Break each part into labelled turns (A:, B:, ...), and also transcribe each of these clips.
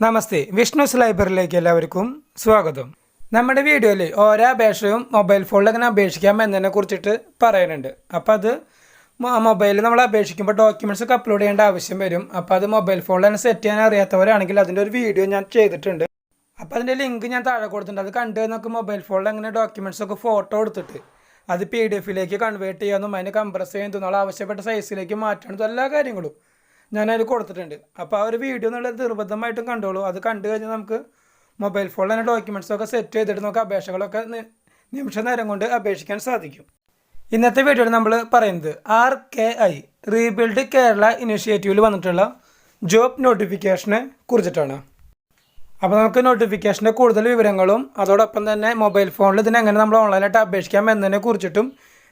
A: നമസ്തേ, വിഷ്ണുസ് ലൈബ്രറിയിലേക്ക് എല്ലാവർക്കും സ്വാഗതം. നമ്മുടെ വീഡിയോയിൽ ഓരോ അപേക്ഷയും മൊബൈൽ ഫോണിൽ എങ്ങനെ അപേക്ഷിക്കാം എന്നതിനെ കുറിച്ചിട്ട് പറയുന്നുണ്ട്. അപ്പോൾ അത് മൊബൈലിൽ നമ്മൾ അപേക്ഷിക്കുമ്പോൾ ഡോക്യുമെൻറ്റ്സ് ഒക്കെ അപ്ലോഡ് ചെയ്യേണ്ട ആവശ്യം വരും. അപ്പോൾ അത് മൊബൈൽ ഫോണിൽ തന്നെ സെറ്റ് ചെയ്യാൻ അറിയാത്തവരാണെങ്കിൽ അതിൻ്റെ ഒരു വീഡിയോ ഞാൻ ചെയ്തിട്ടുണ്ട്. അപ്പോൾ അതിൻ്റെ ലിങ്ക് ഞാൻ താഴെ കൊടുത്തിട്ടുണ്ട്. അത് കണ്ടു നമുക്ക് മൊബൈൽ ഫോണിൽ എങ്ങനെ ഡോക്യുമെൻറ്റ്സ് ഒക്കെ ഫോട്ടോ എടുത്തിട്ട് അത് PDF കൺവേർട്ട് ചെയ്യാനും അതിന് കംപ്രസ് ചെയ്യാൻ തോന്നുന്നു ആവശ്യപ്പെട്ട സൈസിലേക്ക് മാറ്റണം എല്ലാ കാര്യങ്ങളും ഞാനതിൽ കൊടുത്തിട്ടുണ്ട്. അപ്പോൾ ആ ഒരു വീഡിയോ എന്നുള്ളത് നിർബന്ധമായിട്ടും കണ്ടോളൂ. അത് കണ്ടു കഴിഞ്ഞാൽ നമുക്ക് മൊബൈൽ ഫോണിൽ തന്നെ ഡോക്യുമെൻറ്റ്സൊക്കെ സെറ്റ് ചെയ്തിട്ട് നമുക്ക് അപേക്ഷകളൊക്കെ നിമിഷ നേരം കൊണ്ട് അപേക്ഷിക്കാൻ സാധിക്കും. ഇന്നത്തെ വീഡിയോയിൽ നമ്മൾ പറയുന്നത് RKI റീബിൽഡ് കേരള ഇനിഷ്യേറ്റീവിൽ വന്നിട്ടുള്ള ജോബ് നോട്ടിഫിക്കേഷനെ കുറിച്ചിട്ടാണ്. അപ്പോൾ നമുക്ക് നോട്ടിഫിക്കേഷൻ്റെ കൂടുതൽ വിവരങ്ങളും അതോടൊപ്പം തന്നെ മൊബൈൽ ഫോണിൽ ഇതിനെങ്ങനെ നമ്മൾ ഓൺലൈനായിട്ട് അപേക്ഷിക്കാം എന്നതിനെ കുറിച്ചിട്ടും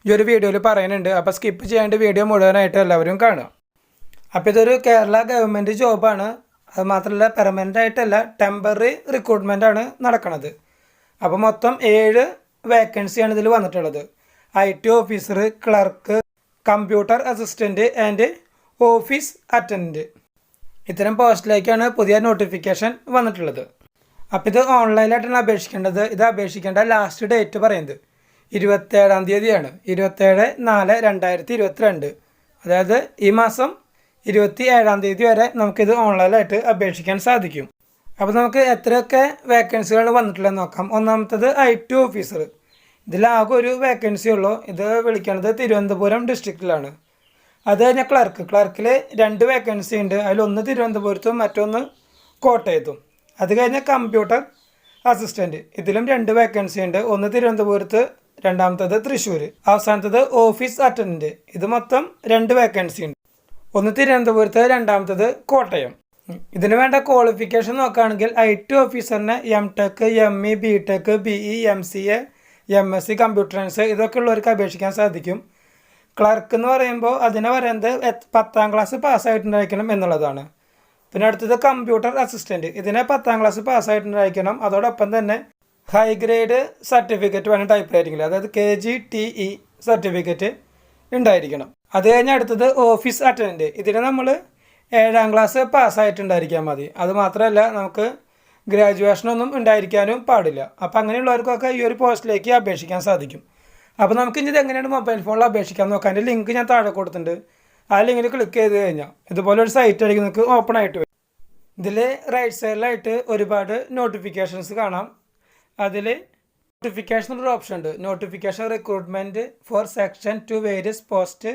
A: ഈ ഒരു വീഡിയോയിൽ പറയുന്നുണ്ട്. അപ്പോൾ സ്കിപ്പ് ചെയ്യേണ്ട വീഡിയോ മുഴുവനായിട്ട് എല്ലാവരും കാണുക. അപ്പോൾ ഇതൊരു കേരള ഗവൺമെൻറ് ജോബാണ്. അത് മാത്രമല്ല പെർമനൻ്റ് ആയിട്ടല്ല, ടെമ്പററി റിക്രൂട്ട്മെൻ്റ് ആണ് നടക്കുന്നത്. അപ്പോൾ മൊത്തം 7 വേക്കൻസിയാണ് ഇതിൽ വന്നിട്ടുള്ളത്. IT officer, clerk, computer assistant and office attendant ഇത്തരം പോസ്റ്റിലേക്കാണ് പുതിയ നോട്ടിഫിക്കേഷൻ വന്നിട്ടുള്ളത്. അപ്പോൾ ഇത് ഓൺലൈനായിട്ടാണ് അപേക്ഷിക്കേണ്ടത്. ഇത് അപേക്ഷിക്കേണ്ട ലാസ്റ്റ് ഡേറ്റ് പറയുന്നത് 27-ാം തീയതിയാണ്. 27/4/2022. അതായത് ഈ മാസം 27-ാം തീയതി വരെ നമുക്കിത് ഓൺലൈനായിട്ട് അപേക്ഷിക്കാൻ സാധിക്കും. അപ്പോൾ നമുക്ക് എത്രയൊക്കെ വേക്കൻസികൾ വന്നിട്ടുള്ളതെന്ന് നോക്കാം. ഒന്നാമത്തത് IT ഓഫീസർ. ഇതിലാകെ ഒരു വേക്കൻസി ഉള്ളൂ. ഇത് വിളിക്കുന്നത് തിരുവനന്തപുരം ഡിസ്ട്രിക്റ്റിലാണ്. അത് കഴിഞ്ഞാൽ ക്ലർക്കിൽ 2 വേക്കൻസി ഉണ്ട്. അതിലൊന്ന് തിരുവനന്തപുരത്തും മറ്റൊന്ന് കോട്ടയത്തും. അത് കഴിഞ്ഞാൽ കമ്പ്യൂട്ടർ അസിസ്റ്റൻറ്റ്, ഇതിലും 2 വേക്കൻസി ഉണ്ട്. ഒന്ന് തിരുവനന്തപുരത്ത്, രണ്ടാമത്തത് തൃശ്ശൂർ. അവസാനത്തത് office attendant. ഇത് മൊത്തം 2 വേക്കൻസി ഉണ്ട്. ഒന്ന് തിരുവനന്തപുരത്ത്, രണ്ടാമത്തത് കോട്ടയം. ഇതിന് വേണ്ട ക്വാളിഫിക്കേഷൻ നോക്കുകയാണെങ്കിൽ IT ഓഫീസറിന് MTech, ME, BTech, BE, MCA, MSc computer science ഇതൊക്കെ ഉള്ളവർക്ക് അപേക്ഷിക്കാൻ സാധിക്കും. ക്ലർക്ക് എന്ന് പറയുമ്പോൾ അതിനെ പറയുന്നത് 10ാം ക്ലാസ് പാസ്സായിട്ടുണ്ടായിരിക്കണം എന്നുള്ളതാണ്. പിന്നെ അടുത്തത് കമ്പ്യൂട്ടർ അസിസ്റ്റൻറ്റ്. ഇതിനെ 10ാം ക്ലാസ് പാസ്സായിട്ടുണ്ടായിരിക്കണം. അതോടൊപ്പം തന്നെ ഹൈ ഗ്രേഡ് സർട്ടിഫിക്കറ്റ് വേണം ടൈപ്പ് റൈറ്റിംഗിൽ, അതായത് KGTE സർട്ടിഫിക്കറ്റ് ഉണ്ടായിരിക്കണം. അത് കഴിഞ്ഞ് അടുത്തത് ഓഫീസ് അറ്റൻഡൻറ്റ്. ഇതിന് നമ്മൾ 7ാം ക്ലാസ് പാസ്സായിട്ടുണ്ടായിരിക്കാൻ മതി. അതുമാത്രമല്ല നമുക്ക് ഗ്രാജുവേഷനൊന്നും ഉണ്ടായിരിക്കാനും പാടില്ല. അപ്പോൾ അങ്ങനെയുള്ളവർക്കൊക്കെ ഈ ഒരു പോസ്റ്റിലേക്ക് അപേക്ഷിക്കാൻ സാധിക്കും. അപ്പോൾ നമുക്ക് ഇനി ഇത് എങ്ങനെയാണ് മൊബൈൽ ഫോണിൽ അപേക്ഷിക്കാൻ നോക്കാം. അതിൻ്റെ ലിങ്ക് ഞാൻ താഴെ കൊടുത്തിട്ടുണ്ട്. ആ ലിങ്കിൽ ക്ലിക്ക് ചെയ്ത് കഴിഞ്ഞാൽ ഇതുപോലെ ഒരു സൈറ്റ് ആയിരിക്കും നിങ്ങൾക്ക് ഓപ്പൺ ആയിട്ട് വരും. ഇതിൽ റൈറ്റ് സൈഡിലായിട്ട് ഒരുപാട് നോട്ടിഫിക്കേഷൻസ് കാണാം. അതിൽ നോട്ടിഫിക്കേഷൻ ഒരു ഓപ്ഷൻ ഉണ്ട്. Notification recruitment for section 2 various post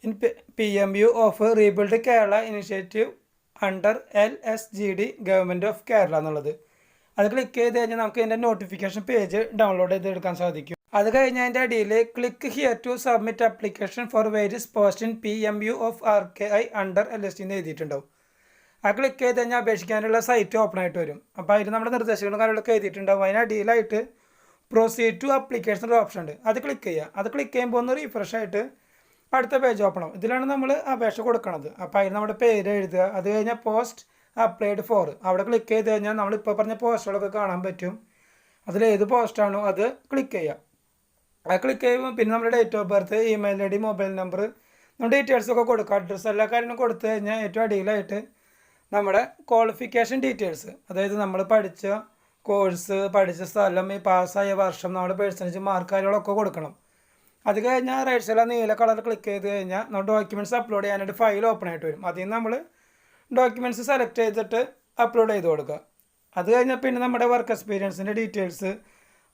A: in PMU of rebuild Kerala initiative under LSGD government of Kerala എന്നുള്ളത്. അത് ക്ലിക്ക് ചെയ്ത് കഴിഞ്ഞാൽ നമുക്ക് ഇതിൻ്റെ നോട്ടിഫിക്കേഷൻ പേജ് ഡൗൺലോഡ് ചെയ്തെടുക്കാൻ സാധിക്കും. അത് കഴിഞ്ഞ് അതിൻ്റെ അടിയിൽ click here to submit application for various post in PMU of RKI under LSD എന്ന് എഴുതിയിട്ടുണ്ടാവും. ആ ക്ലിക്ക് ചെയ്ത് കഴിഞ്ഞാൽ അപേക്ഷിക്കാനുള്ള സൈറ്റ് ഓപ്പൺ ആയിട്ട് വരും. അപ്പോൾ അതിൽ നമ്മുടെ നിർദ്ദേശങ്ങളും കാര്യങ്ങളൊക്കെ എഴുതിയിട്ടുണ്ടാവും. അതിനടിയിലായിട്ട് പ്രൊസീഡ് ടു ആപ്ലിക്കേഷൻ ഒരു ഓപ്ഷൻ ഉണ്ട്. അത് ക്ലിക്ക് ചെയ്യുക. അത് ക്ലിക്ക് ചെയ്യുമ്പോൾ ഒന്ന് റീഫ്രഷ് ആയിട്ട് അടുത്ത പേജ് ഓപ്പൺ ആവും. ഇതിലാണ് നമ്മൾ അപേക്ഷ കൊടുക്കുന്നത്. അപ്പോൾ അതിൽ നമ്മുടെ പേര് എഴുതുക. അത് കഴിഞ്ഞാൽ പോസ്റ്റ് അപ്ലൈഡ് ഫോർ അവിടെ ക്ലിക്ക് ചെയ്ത് കഴിഞ്ഞാൽ നമ്മളിപ്പോൾ പറഞ്ഞ പോസ്റ്റുകളൊക്കെ കാണാൻ പറ്റും. അതിലേത് പോസ്റ്റാണോ അത് ക്ലിക്ക് ചെയ്യുക. അത് ക്ലിക്ക് ചെയ്യുമ്പോൾ പിന്നെ നമ്മുടെ date of birth, email ID, mobile number, നമ്മുടെ ഡീറ്റെയിൽസൊക്കെ കൊടുക്കുക. അഡ്രസ്സ് എല്ലാ കാര്യങ്ങളും കൊടുത്തു കഴിഞ്ഞാൽ ഏറ്റവും അടിയിലായിട്ട് നമ്മുടെ ക്വാളിഫിക്കേഷൻ ഡീറ്റെയിൽസ്, അതായത് നമ്മൾ പഠിച്ച കോഴ്സ്, പഠിച്ച സ്ഥലം, ഈ പാസ്സായ വർഷം, നമ്മുടെ പെർസെൻറ്റേജ് മാർക്ക് കാര്യങ്ങളൊക്കെ കൊടുക്കണം. അത് കഴിഞ്ഞാൽ റൈറ്റ് സൈഡിൽ നീല കളർ ക്ലിക്ക് ചെയ്ത് കഴിഞ്ഞാൽ നമ്മുടെ ഡോക്യുമെൻറ്റ്സ് അപ്ലോഡ് ചെയ്യാനായിട്ട് ഫയൽ ഓപ്പൺ ആയിട്ട് വരും. അതിൽ നിന്ന് നമ്മൾ ഡോക്യുമെൻറ്റ്സ് സെലക്ട് ചെയ്തിട്ട് അപ്ലോഡ് ചെയ്ത് കൊടുക്കുക. അത് കഴിഞ്ഞാൽ പിന്നെ നമ്മുടെ വർക്ക് എക്സ്പീരിയൻസിൻ്റെ ഡീറ്റെയിൽസ്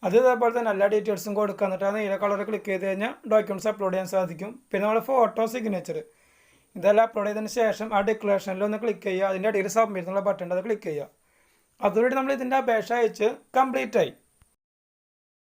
A: അത് ഇതേപോലെ തന്നെ എല്ലാ ഡീറ്റെയിൽസും കൊടുക്കുക. എന്നിട്ട് ആ നീല കളർ ക്ലിക്ക് ചെയ്ത് കഴിഞ്ഞാൽ ഡോക്യുമെൻറ്റ്സ് അപ്ലോഡ് ചെയ്യാൻ സാധിക്കും. പിന്നെ നമ്മൾ ഫോട്ടോ, സിഗ്നേച്ചർ ഇതെല്ലാം അപ്ലോഡ് ചെയ്തതിന് ശേഷം ആ ഡിക്ലറേഷനിൽ ഒന്ന് ക്ലിക്ക് ചെയ്യുക. അതിൻ്റെ അടിയിൽ സബ്മിറ്റ് എന്നുള്ള ബട്ടൺ അത് ക്ലിക്ക് ചെയ്യുക. അതുവഴി നമ്മൾ ഇതിൻ്റെ അപേക്ഷ അയച്ച് കംപ്ലീറ്റ് ആയി.